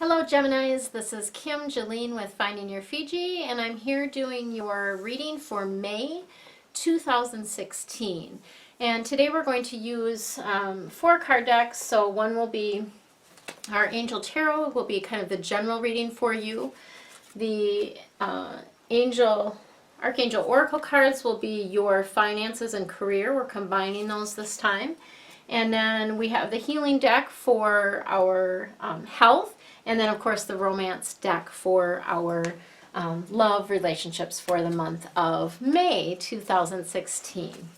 Hello Geminis, this is Kim Jolene with Finding Your Fiji, and I'm here doing your reading for May 2016. And today we're going to use 4 card decks. So one will be our Angel Tarot, will be kind of the general reading for you. The Archangel Oracle cards will be your finances and career. We're combining those this time. And then we have the healing deck for our health. And then, of course, the romance deck for our love relationships for the month of May 2016.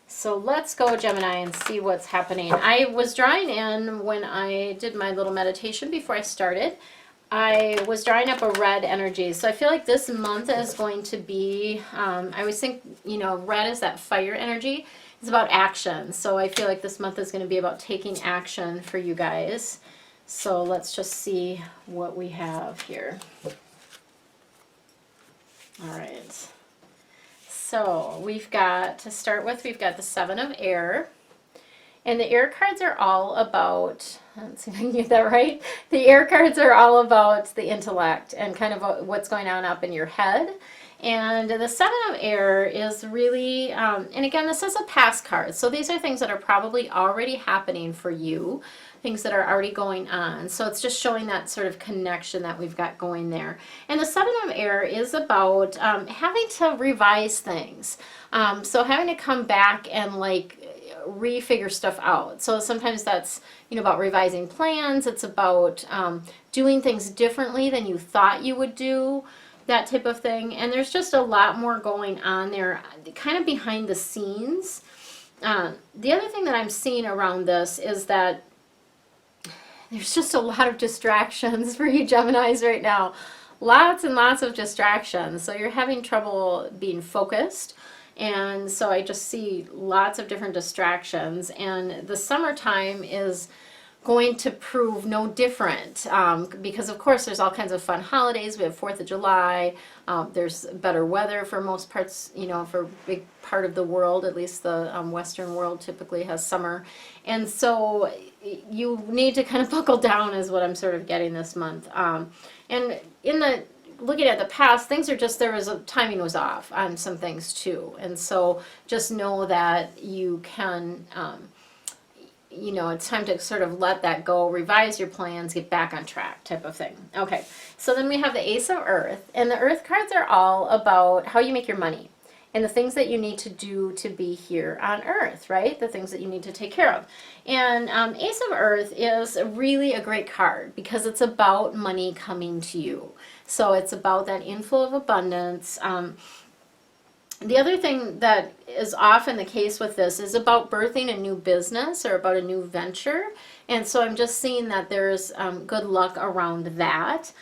So let's go, Gemini, and see what's happening. I was drawing in when I did my little meditation before I started. I was drawing up a red energy. So I feel like this month is going to be, I always think, red is that fire energy. It's about action. So I feel like this month is going to be about taking action for you guys. So let's just see what we have here. All right. So we've got, to start with, we've got the 7 of Air. And the air cards are all about, let's see if I can get that right. The air cards are all about the intellect and kind of what's going on up in your head. And the 7 of Air is really, and again, this is a past card. So these are things that are probably already happening for you, things that are already going on. So it's just showing that sort of connection that we've got going there. And the 7 of Air is about having to revise things. So having to come back and refigure stuff out. So sometimes that's, about revising plans. It's about doing things differently than you thought you would do. That type of thing. And there's just a lot more going on there, kind of behind the scenes. The other thing that I'm seeing around this is that there's just a lot of distractions for you Geminis right now. Lots and lots of distractions. So you're having trouble being focused. And so I just see lots of different distractions. And the summertime is going to prove no different because of course there's all kinds of fun holidays. We have 4th of July, there's better weather for most parts, for a big part of the world, at least the Western world typically has summer. And so you need to kind of buckle down is what I'm sort of getting this month. And in the looking at the past, things are just, timing was off on some things too. And so just know that you can, it's time to sort of let that go, revise your plans, get back on track type of thing. Okay, so then we have the Ace of Earth, and the Earth cards are all about how you make your money and the things that you need to do to be here on Earth, right? The things that you need to take care of. And Ace of Earth is really a great card because it's about money coming to you. So it's about that inflow of abundance. The other thing that is often the case with this is about birthing a new business or about a new venture. And so I'm just seeing that there's good luck around that.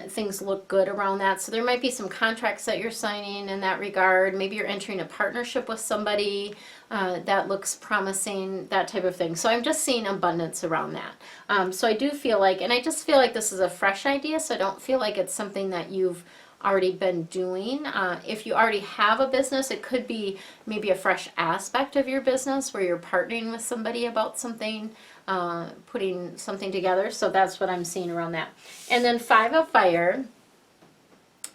Things look good around that. So there might be some contracts that you're signing in that regard. Maybe you're entering a partnership with somebody that looks promising, that type of thing. So I'm just seeing abundance around that. So I do feel like, and I just feel like this is a fresh idea. So I don't feel like it's something that you've already been doing. If you already have a business, it could be maybe a fresh aspect of your business where you're partnering with somebody about something, putting something together. So that's what I'm seeing around that. And then 5 of Fire.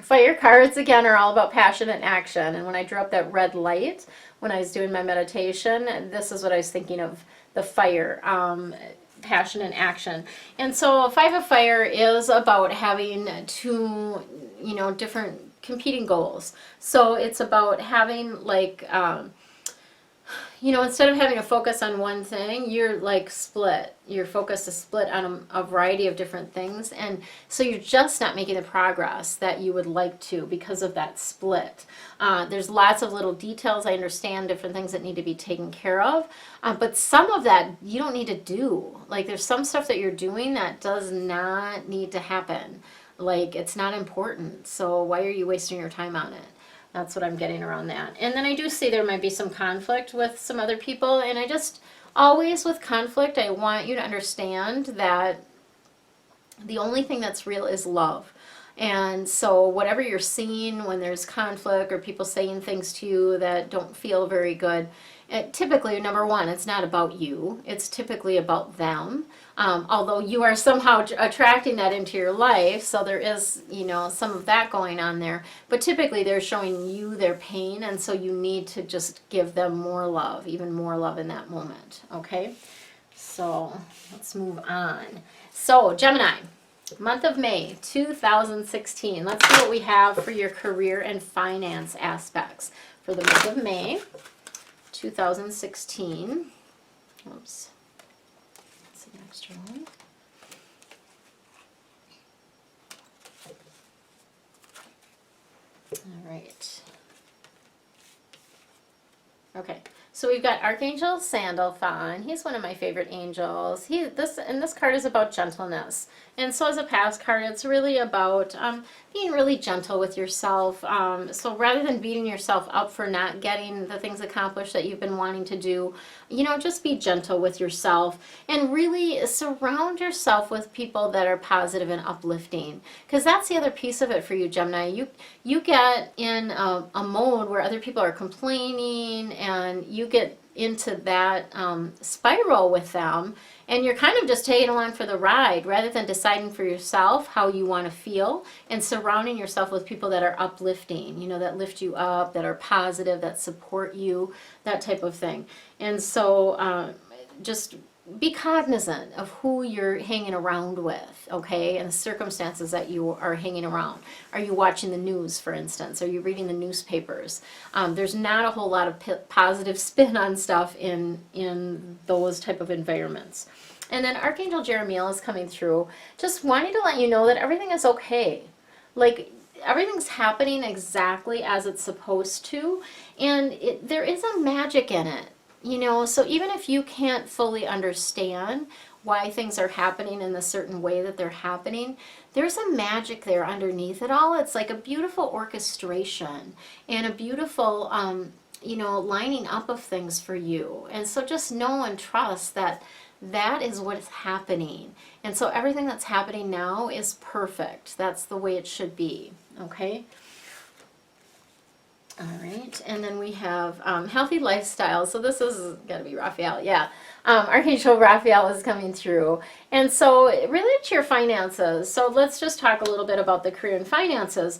Fire cards, again, are all about passion and action. And when I drew up that red light, when I was doing my meditation, this is what I was thinking of, the fire. Passion and action. And so 5 of Fire is about having two, different competing goals. So it's about having instead of having a focus on one thing, you're split. Your focus is split on a variety of different things. And so you're just not making the progress that you would like to because of that split. There's lots of little details. I understand different things that need to be taken care of. But some of that you don't need to do. There's some stuff that you're doing that does not need to happen. It's not important. So why are you wasting your time on it? That's what I'm getting around that. And then I do see there might be some conflict with some other people. And I just, always with conflict, I want you to understand that the only thing that's real is love. And so whatever you're seeing when there's conflict or people saying things to you that don't feel very good, typically, number one, it's not about you. It's typically about them. Although you are somehow attracting that into your life, so there is, some of that going on there. But typically, they're showing you their pain, and so you need to just give them more love, even more love in that moment. Okay? So let's move on. So Gemini, month of May 2016. Let's see what we have for your career and finance aspects for the month of May 2016. Oops. That's an extra one. All right. Okay. So we've got Archangel Sandalphon. He's one of my favorite angels. This card is about gentleness. And so as a past card, it's really about being really gentle with yourself. So rather than beating yourself up for not getting the things accomplished that you've been wanting to do, just be gentle with yourself and really surround yourself with people that are positive and uplifting. Because that's the other piece of it for you, Gemini. You get in a mode where other people are complaining, and you get into that spiral with them, and you're kind of just taking along for the ride rather than deciding for yourself how you want to feel and surrounding yourself with people that are uplifting, that lift you up, that are positive, that support you, that type of thing. And so just be cognizant of who you're hanging around with, okay, and the circumstances that you are hanging around. Are you watching the news, for instance? Are you reading the newspapers? There's not a whole lot of positive spin on stuff in those type of environments. And then Archangel Jeremiel is coming through, just wanting to let you know that everything is okay. Like, everything's happening exactly as it's supposed to, and there is a magic in it. So even if you can't fully understand why things are happening in the certain way that they're happening, there's a magic there underneath it all. It's like a beautiful orchestration and a beautiful, lining up of things for you. And so just know and trust that that is what is happening. And so everything that's happening now is perfect. That's the way it should be. Okay? All right, and then we have healthy lifestyle. So this is got to be Raphael, yeah. Archangel Raphael is coming through. And so related to your finances, so let's just talk a little bit about the career and finances.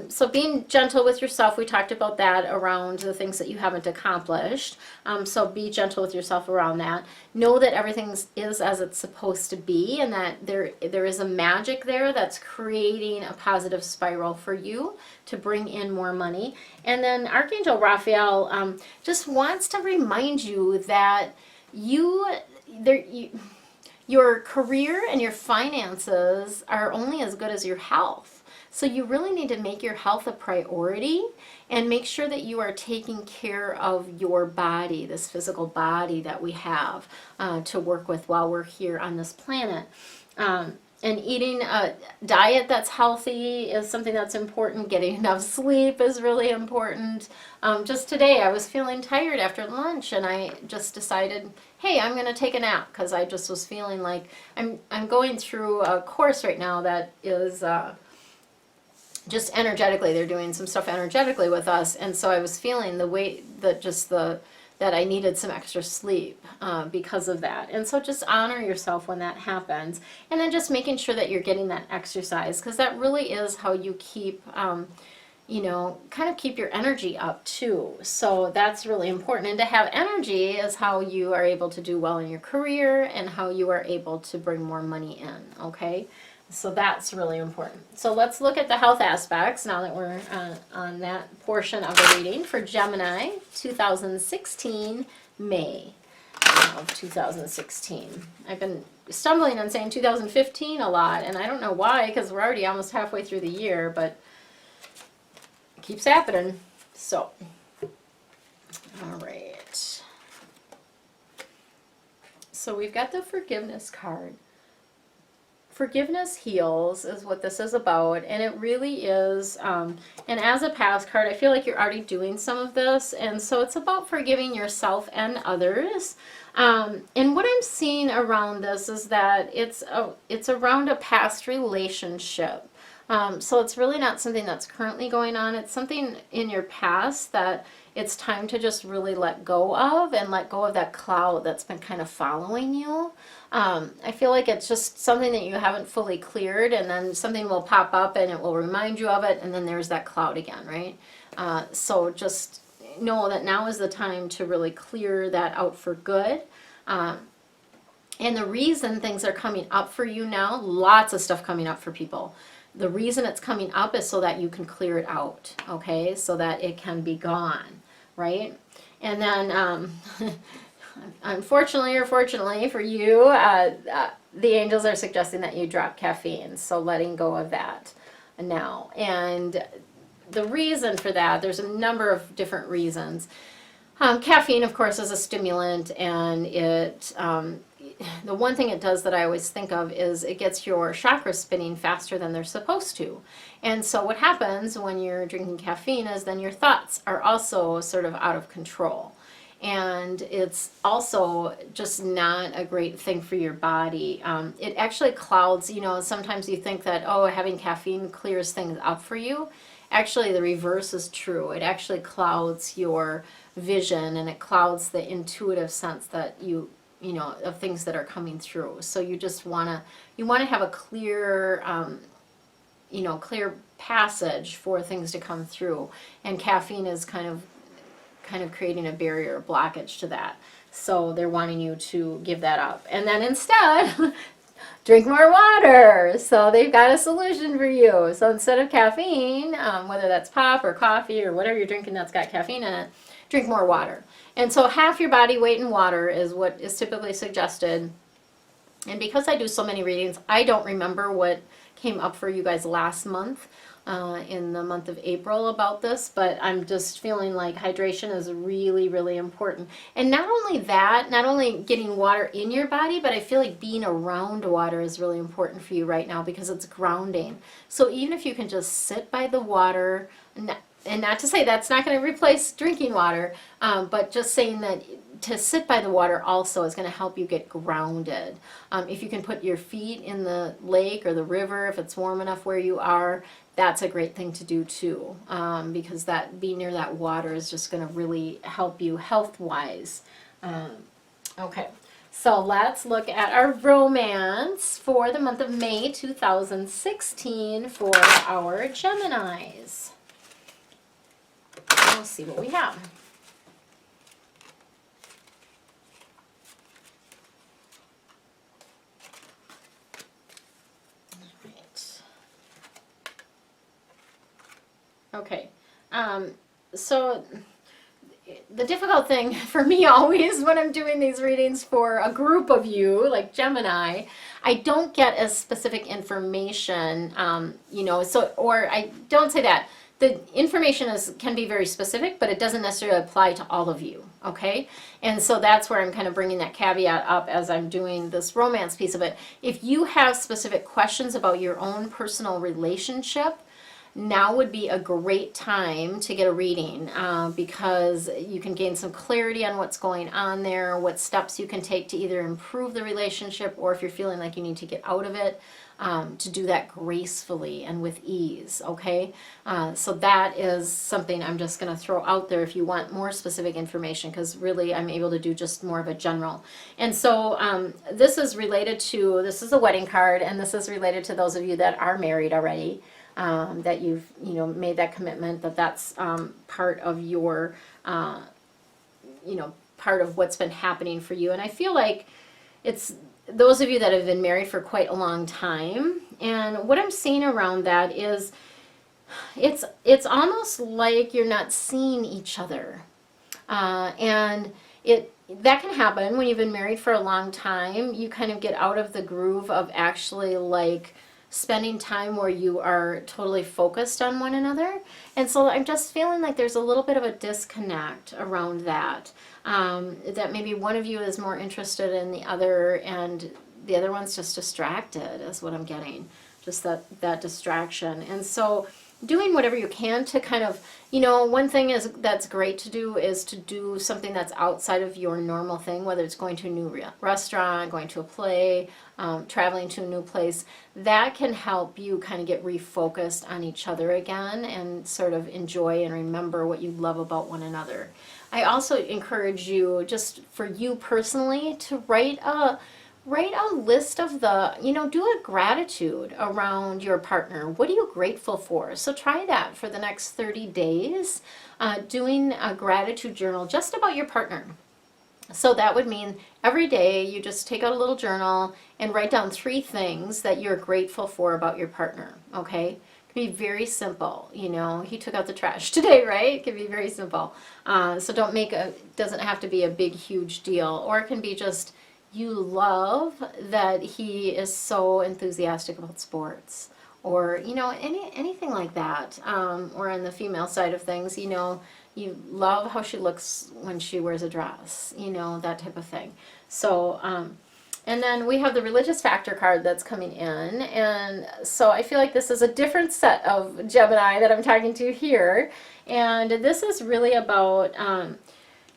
So being gentle with yourself, we talked about that around the things that you haven't accomplished. So be gentle with yourself around that. Know that everything is as it's supposed to be, and that there is a magic there that's creating a positive spiral for you to bring in more money. And then Archangel Raphael just wants to remind you that your career and your finances are only as good as your health. So you really need to make your health a priority and make sure that you are taking care of your body, this physical body that we have to work with while we're here on this planet. And eating a diet that's healthy is something that's important. Getting enough sleep is really important. Just today I was feeling tired after lunch, and I just decided, hey, I'm going to take a nap, because I just was feeling like I'm going through a course right now that is just energetically. They're doing some stuff energetically with us, and so I was feeling the weight that I needed some extra sleep because of that. And so just honor yourself when that happens. And then just making sure that you're getting that exercise, because that really is how you keep, kind of keep your energy up too. So that's really important. And to have energy is how you are able to do well in your career and how you are able to bring more money in, okay? So that's really important. So let's look at the health aspects now that we're on that portion of the reading for Gemini 2016, May of 2016. I've been stumbling on saying 2015 a lot, and I don't know why, because we're already almost halfway through the year, but it keeps happening. So, all right. So we've got the forgiveness card. Forgiveness heals is what this is about, and it really is, and as a past card, I feel like you're already doing some of this, and so it's about forgiving yourself and others. And what I'm seeing around this is that it's around a past relationship. So it's really not something that's currently going on. It's something in your past that it's time to just really let go of, and let go of that cloud that's been kind of following you. I feel like it's just something that you haven't fully cleared, and then something will pop up and it will remind you of it, and then there's that cloud again, right? So just know that now is the time to really clear that out for good. And the reason things are coming up for you now, lots of stuff coming up for people. The reason it's coming up is so that you can clear it out, okay? So that it can be gone, right? And then, unfortunately or fortunately for you, the angels are suggesting that you drop caffeine. So letting go of that now. And the reason for that, there's a number of different reasons. Caffeine, of course, is a stimulant, and the one thing it does that I always think of is it gets your chakras spinning faster than they're supposed to. And so what happens when you're drinking caffeine is then your thoughts are also sort of out of control. And it's also just not a great thing for your body. It actually clouds, sometimes you think that, oh, having caffeine clears things up for you. Actually, the reverse is true. It actually clouds your vision, and it clouds the intuitive sense that of things that are coming through. So you just want to have a clear, clear passage for things to come through. And caffeine is kind of creating a barrier, blockage to that. So they're wanting you to give that up. And then instead, drink more water. So they've got a solution for you. So instead of caffeine, whether that's pop or coffee or whatever you're drinking that's got caffeine in it, drink more water. And so half your body weight in water is what is typically suggested. And because I do so many readings, I don't remember what came up for you guys last month, in the month of April about this, but I'm just feeling like hydration is really, really important. And not only that, not only getting water in your body, but I feel like being around water is really important for you right now because it's grounding. So even if you can just sit by the water, and not to say that's not going to replace drinking water, but just saying that to sit by the water also is going to help you get grounded. If you can put your feet in the lake or the river, if it's warm enough where you are, that's a great thing to do too, because that being near that water is just going to really help you health-wise. Okay, so let's look at our romance for the month of May 2016 for our Geminis. We'll see what we have. Okay, so the difficult thing for me always when I'm doing these readings for a group of you, like Gemini, I don't get as specific information, or I don't say that. The information can be very specific, but it doesn't necessarily apply to all of you, okay? And so that's where I'm kind of bringing that caveat up as I'm doing this romance piece of it. If you have specific questions about your own personal relationship, now would be a great time to get a reading, because you can gain some clarity on what's going on there, what steps you can take to either improve the relationship, or if you're feeling like you need to get out of it, to do that gracefully and with ease, okay? So that is something I'm just going to throw out there if you want more specific information, because really I'm able to do just more of a general. And so this is a wedding card, and this is related to those of you that are married already. That you've made that commitment, that's part of your part of what's been happening for you. And I feel like it's those of you that have been married for quite a long time, and what I'm seeing around that is it's almost like you're not seeing each other, and that can happen when you've been married for a long time. You kind of get out of the groove of actually like spending time where you are totally focused on one another. And so I'm just feeling like there's a little bit of a disconnect around that. That maybe one of you is more interested in the other and the other one's just distracted is what I'm getting. Just that distraction. And so doing whatever you can to kind of, you know, one thing is that's great to do is to do something that's outside of your normal thing, whether it's going to a new restaurant, going to a play, traveling to a new place. That can help you kind of get refocused on each other again and sort of enjoy and remember what you love about one another. I also encourage you, just for you personally, to write a list of the, you know, do a gratitude around your partner. What are you grateful for? So try that for the next 30 days, doing a gratitude journal just about your partner. So that would mean every day you just take out a little journal and write down 3 things that you're grateful for about your partner, okay? It can be very simple, you know, he took out the trash today, right? It can be very simple. So don't make doesn't have to be a big, huge deal, or it can be just, you love that he is so enthusiastic about sports, or, you know, anything like that. Or on the female side of things, you know, you love how she looks when she wears a dress, you know, that type of thing. So, and then we have the religious factor card that's coming in. And so I feel like this is a different set of Gemini that I'm talking to here. And this is really about,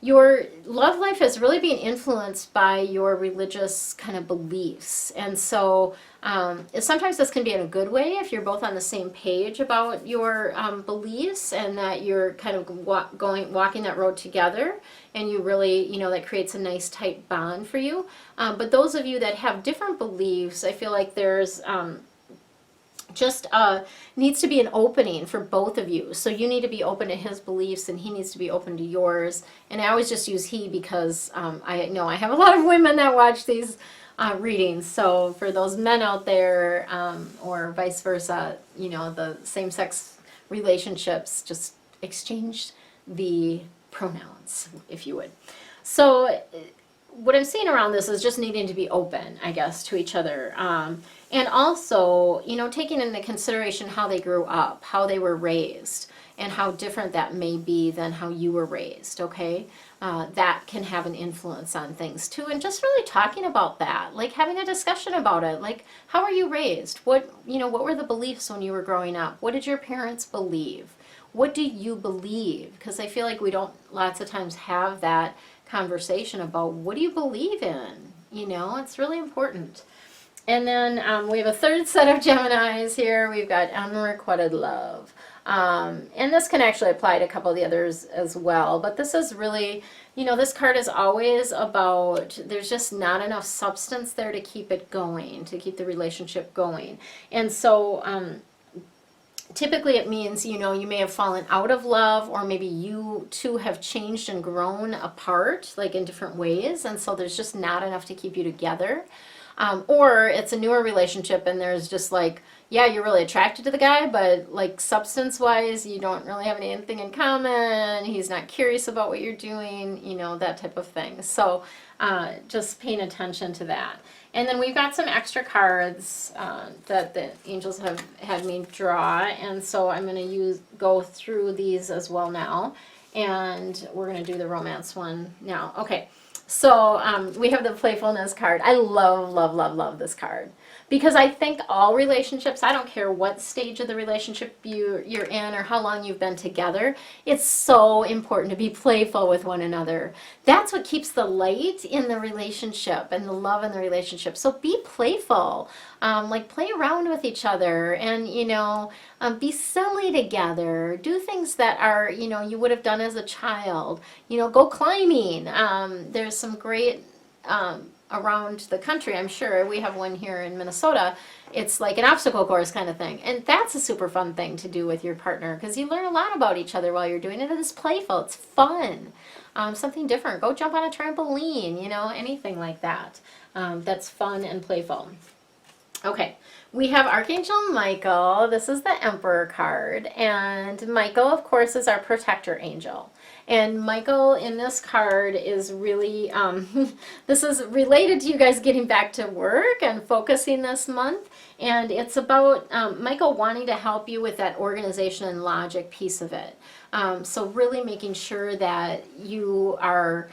your love life is really being influenced by your religious kind of beliefs. And so sometimes this can be in a good way if you're both on the same page about your beliefs, and that you're kind of walking that road together, and you really, you know, that creates a nice tight bond for you. But those of you that have different beliefs, I feel like there's just needs to be an opening for both of you. So you need to be open to his beliefs, and he needs to be open to yours. And I always just use he because I know I have a lot of women that watch these readings. So for those men out there, or vice versa, you know, the same-sex relationships, just exchange the pronouns, if you would. So what I'm seeing around this is just needing to be open, I guess, to each other. And also, you know, taking into consideration how they grew up, how they were raised, and how different that may be than how you were raised, okay? That can have an influence on things too. And just really talking about that, like having a discussion about it. Like, how were you raised? What, you know, what were the beliefs when you were growing up? What did your parents believe? What do you believe? Because I feel like we don't lots of times have that conversation about what do you believe in? You know, it's really important. And then we have a third set of Geminis here. We've got unrequited love. And this can actually apply to a couple of the others as well. But this is really, you know, this card is always about, there's just not enough substance there to keep it going, to keep the relationship going. And so typically it means, you know, you may have fallen out of love, or maybe you two have changed and grown apart, like in different ways. And so there's just not enough to keep you together. Or it's a newer relationship and there's just like, yeah, you're really attracted to the guy, but like substance-wise, you don't really have anything in common. He's not curious about what you're doing, you know, that type of thing. So just paying attention to that. And then we've got some extra cards that the angels have had me draw. And so I'm going to go through these as well now. And we're going to do the romance one now. Okay. So we have the playfulness card. I love, love, love, love this card. Because I think all relationships, I don't care what stage of the relationship you're in or how long you've been together, it's so important to be playful with one another. That's what keeps the light in the relationship and the love in the relationship. So be playful. Like play around with each other, and, you know, be silly together. Do things that are, you know, you would have done as a child. You know, go climbing. There's some great around the country, I'm sure. We have one here in Minnesota. It's like an obstacle course kind of thing. And that's a super fun thing to do with your partner, because you learn a lot about each other while you're doing it. It's playful. It's fun. Something different. Go jump on a trampoline, you know, anything like that. That's fun and playful. Okay, we have Archangel Michael. This is the Emperor card. And Michael, of course, is our protector angel. And Michael in this card is really, this is related to you guys getting back to work and focusing this month. And it's about Michael wanting to help you with that organization and logic piece of it. So really making sure that you are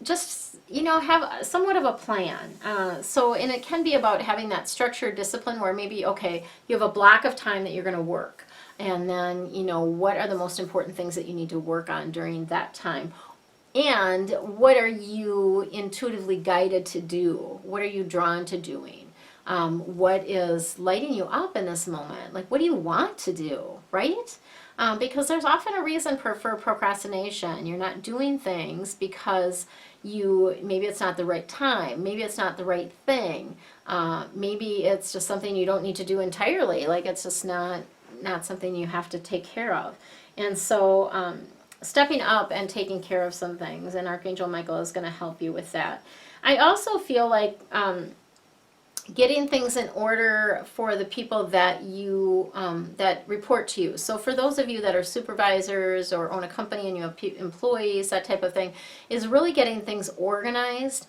just, have somewhat of a plan. And it can be about having that structured discipline where maybe, okay, you have a block of time that you're going to work. And then, what are the most important things that you need to work on during that time? And what are you intuitively guided to do? What are you drawn to doing? What is lighting you up in this moment? Like, what do you want to do, right? Because there's often a reason for procrastination. You're not doing things because maybe it's not the right time. Maybe it's not the right thing. Maybe it's just something you don't need to do entirely. Like, it's just not something you have to take care of. And so stepping up and taking care of some things, and Archangel Michael is going to help you with that. I also feel like getting things in order for the people that that report to you. So for those of you that are supervisors or own a company and you have employees, that type of thing, is really getting things organized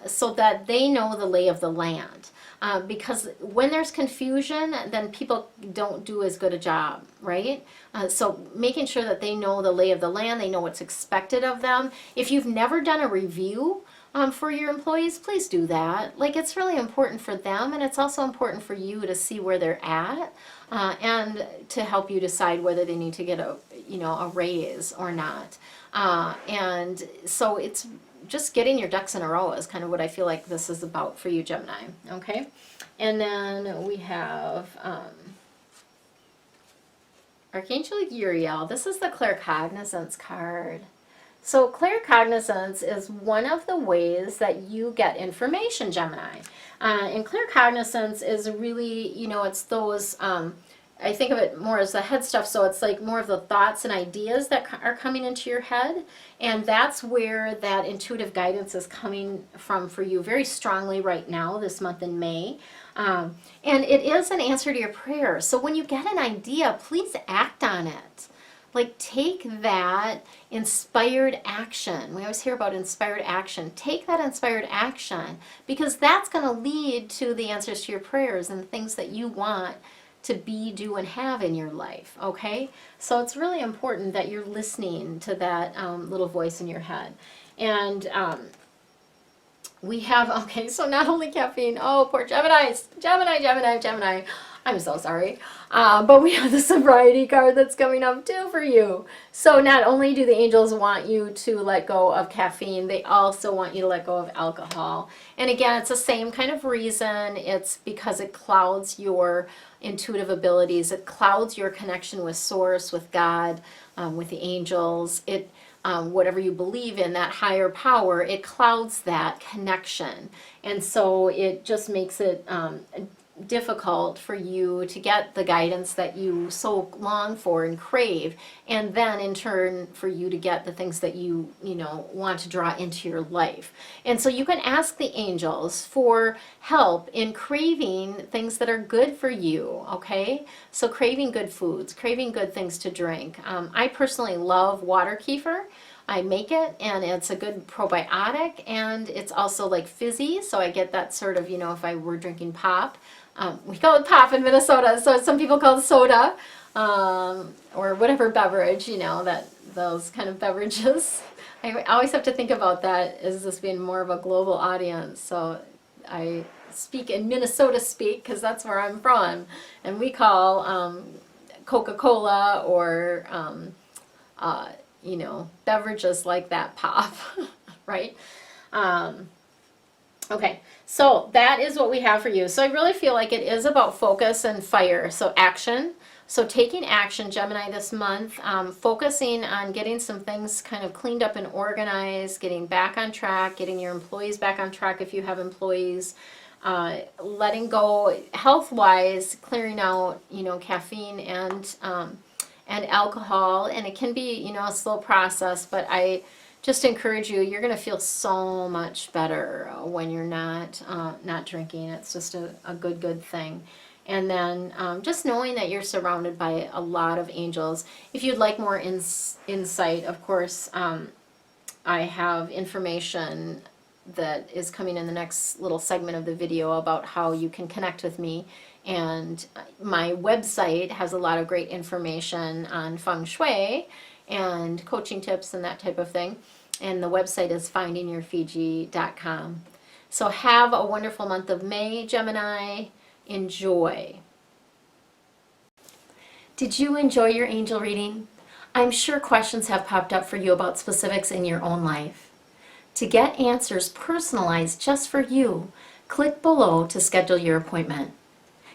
so that they know the lay of the land. Because when there's confusion, then people don't do as good a job, right? So making sure that they know the lay of the land, they know what's expected of them. If you've never done a review for your employees, please do that. Like, it's really important for them, and it's also important for you to see where they're at and to help you decide whether they need to get a raise or not. And so it's just getting your ducks in a row is kind of what I feel like this is about for you, Gemini. Okay, and then we have Archangel Uriel. This is the claircognizance card. So claircognizance is one of the ways that you get information, Gemini. And claircognizance is really, it's those, I think of it more as the head stuff, so it's like more of the thoughts and ideas that are coming into your head, and that's where that intuitive guidance is coming from for you very strongly right now, this month in May. And it is an answer to your prayer. So when you get an idea, please act on it. Like, take that inspired action. We always hear about inspired action. Take that inspired action, because that's going to lead to the answers to your prayers and the things that you want to be, do, and have in your life, okay? So it's really important that you're listening to that little voice in your head. And we have, okay, so not only caffeine, oh, poor Gemini. I'm so sorry. But we have the sobriety card that's coming up too for you. So not only do the angels want you to let go of caffeine, they also want you to let go of alcohol. And again, it's the same kind of reason. It's because it clouds your intuitive abilities. It clouds your connection with Source, with God, with the angels. Whatever you believe in, that higher power, it clouds that connection. And so it just makes it difficult for you to get the guidance that you so long for and crave, and then in turn for you to get the things that you want to draw into your life. And so you can ask the angels for help in craving things that are good for you, okay? So craving good foods, craving good things to drink. I personally love water kefir. I make it, and it's a good probiotic, and it's also like fizzy, so I get that sort of, if I were drinking pop. We call it pop in Minnesota, so some people call it soda, or whatever beverage, that those kind of beverages. I always have to think about that as this being more of a global audience, so I speak in Minnesota speak, because that's where I'm from, and we call Coca-Cola or beverages like that pop, right? Okay, so that is what we have for you. So I really feel like it is about focus and fire. So action. So taking action, Gemini, this month, focusing on getting some things kind of cleaned up and organized, getting back on track, getting your employees back on track if you have employees, letting go health-wise, clearing out, caffeine and alcohol. And it can be, a slow process, but I just encourage you, you're going to feel so much better when you're not drinking. It's just a good thing. And then just knowing that you're surrounded by a lot of angels. If you'd like more insight, of course, I have information that is coming in the next little segment of the video about how you can connect with me. And my website has a lot of great information on feng shui and coaching tips and that type of thing. And the website is findingyourfiji.com. So have a wonderful month of May, Gemini. Enjoy. Did you enjoy your angel reading? I'm sure questions have popped up for you about specifics in your own life. To get answers personalized just for you, click below to schedule your appointment.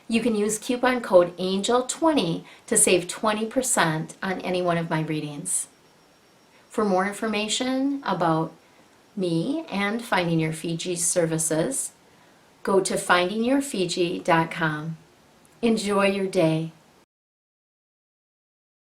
You can use coupon code ANGEL20 to save 20% on any one of my readings. For more information about me and Finding Your Fiji services, go to findingyourfiji.com. Enjoy your day.